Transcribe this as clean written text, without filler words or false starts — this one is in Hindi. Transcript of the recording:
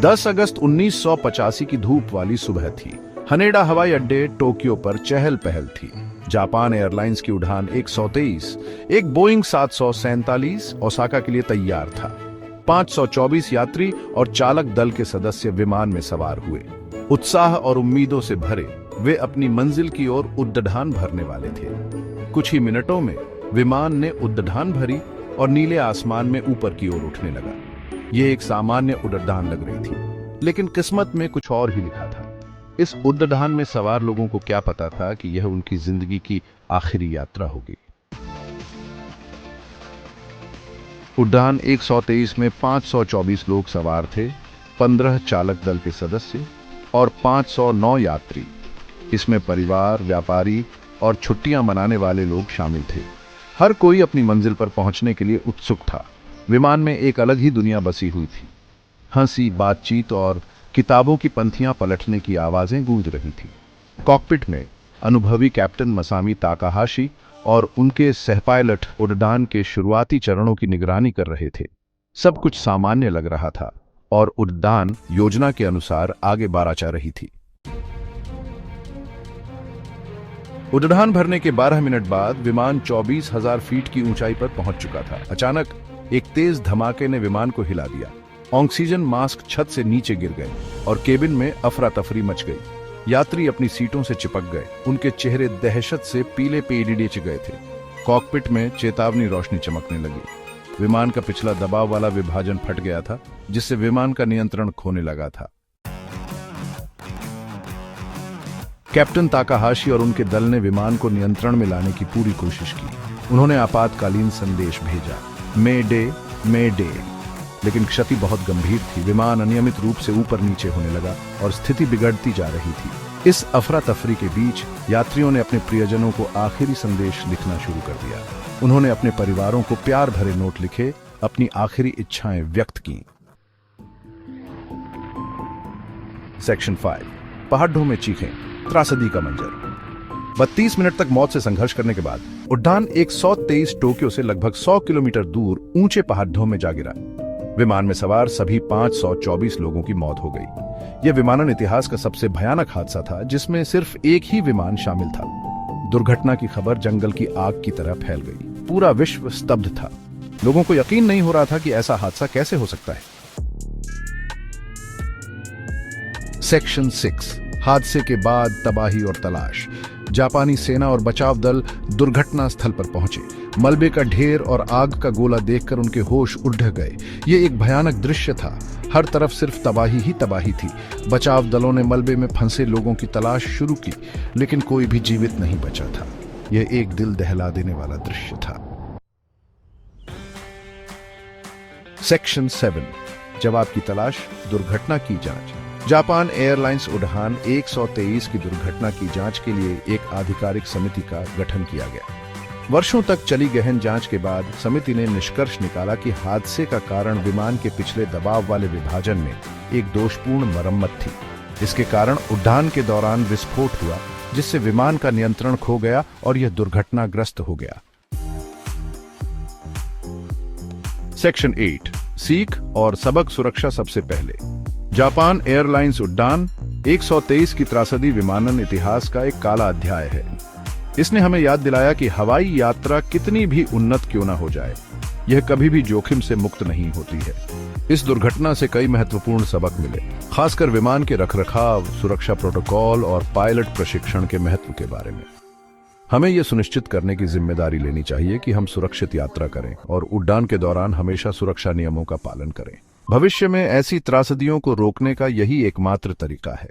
10 अगस्त 1985 की धूप वाली सुबह थी। हनेडा हवाई अड्डे टोक्यो पर चहल पहल थी। जापान एयरलाइंस की उड़ान 123 एक बोइंग 747 ओसाका के लिए तैयार था। 524 यात्री और चालक दल के सदस्य विमान में सवार हुए। उत्साह और उम्मीदों से भरे वे अपनी मंजिल की ओर उड़ान भरने वाले थे। कुछ ही मिनटों में विमान ने उड़ान भरी और नीले आसमान में ऊपर की ओर उठने लगा। यह एक सामान्य उड़ान लग रही थी, लेकिन किस्मत में कुछ और ही लिखा था। इस उड़ान में सवार लोगों को क्या पता था कि यह उनकी जिंदगी की आखिरी यात्रा होगी। उड़ान 123 में 524 लोग सवार थे, 15 चालक दल के सदस्य और 509 यात्री। इसमें परिवार, व्यापारी और छुट्टियां मनाने वाले लोग शामिल थे। हर कोई अपनी मंजिल पर पहुंचने के लिए उत्सुक था। विमान में एक अलग ही दुनिया बसी हुई थी। हंसी, बातचीत और किताबों की पंक्तियां पलटने की आवाजें गूंज रही थी। कॉकपिट में अनुभवी कैप्टन मसामी ताकाहाशी और उनके सहपायलट उड़ान के शुरुआती चरणों की निगरानी कर रहे थे। सब कुछ सामान्य लग रहा था और उड़ान योजना के अनुसार आगे बढ़ा जा रही थी। उड़ान भरने के 12 मिनट बाद विमान 24,000 फीट की ऊंचाई पर पहुंच चुका था। अचानक एक तेज धमाके ने विमान को हिला दिया। ऑक्सीजन मास्क छत से नीचे गिर गए और केबिन में अफरा तफरी मच गई। यात्री अपनी सीटों से चिपक गए। उनके चेहरे दहशत से पीले पेड़िच गए थे। कॉकपिट में चेतावनी रोशनी चमकने लगी। विमान का पिछला दबाव वाला विभाजन फट गया था, जिससे विमान का नियंत्रण खोने लगा था। कैप्टन ताकाहाशी और उनके दल ने विमान को नियंत्रण में लाने की पूरी कोशिश की। उन्होंने आपातकालीन संदेश भेजा, मे डे, मे डे। लेकिन क्षति बहुत गंभीर थी। विमान अनियमित रूप से ऊपर नीचे होने लगा और स्थिति बिगड़ती जा रही थी। इस अफरा तफरी के बीच यात्रियों ने अपने प्रियजनों को आखिरी संदेश लिखना शुरू कर दिया। उन्होंने अपने परिवारों को प्यार भरे नोट लिखे, अपनी आखिरी इच्छाएं व्यक्त की। सेक्शन 5 पहाड़ों में चीखें, त्रासदी का मंजर। 32 मिनट तक मौत से संघर्ष करने के बाद उड़ान 123 टोक्यो से लगभग 100 किलोमीटर दूर ऊंचे पहाड़ों में जा गिरा। विमान में सवार सभी 524 लोगों की मौत हो गई। यह विमानन इतिहास का सबसे भयानक हादसा था, जिसमें सिर्फ एक ही विमान शामिल था। दुर्घटना की खबर जंगल की आग की तरह फैल गई। पूरा विश्व स्तब्ध था। लोगों को यकीन नहीं हो रहा था कि ऐसा हादसा कैसे हो सकता है। सेक्शन 6 हादसे के बाद तबाही और तलाश। जापानी सेना और बचाव दल दुर्घटना स्थल पर पहुंचे। मलबे का ढेर और आग का गोला देखकर उनके होश उड़ गए। यह एक भयानक दृश्य था। हर तरफ सिर्फ तबाही ही तबाही थी। बचाव दलों ने मलबे में फंसे लोगों की तलाश शुरू की, लेकिन कोई भी जीवित नहीं बचा था। यह एक दिल दहला देने वाला दृश्य था। सेक्शन 7 जवाब की तलाश, दुर्घटना की जांच। जापान एयरलाइंस उड़ान 123 की दुर्घटना की जांच के लिए एक आधिकारिक समिति का गठन किया गया। वर्षों तक चली गहन जांच के बाद समिति ने निष्कर्ष निकाला कि हादसे का कारण विमान के पिछले दबाव वाले विभाजन में एक दोषपूर्ण मरम्मत थी। इसके कारण उड़ान के दौरान विस्फोट हुआ, जिससे विमान का नियंत्रण खो गया और यह दुर्घटनाग्रस्त हो गया। सेक्शन 8 सीख और सबक सुरक्षा। सबसे पहले जापान एयरलाइंस उड़ान 123 की त्रासदी विमानन इतिहास का एक काला अध्याय है। इसने हमें याद दिलाया कि हवाई यात्रा कितनी भी उन्नत क्यों न हो जाए, यह कभी भी जोखिम से मुक्त नहीं होती है। इस दुर्घटना से कई महत्वपूर्ण सबक मिले, खासकर विमान के रखरखाव, सुरक्षा प्रोटोकॉल और पायलट प्रशिक्षण के महत्व के बारे में। हमें यह सुनिश्चित करने की जिम्मेदारी लेनी चाहिए कि हम सुरक्षित यात्रा करें और उड़ान के दौरान हमेशा सुरक्षा नियमों का पालन करें। भविष्य में ऐसी त्रासदियों को रोकने का यही एकमात्र तरीका है।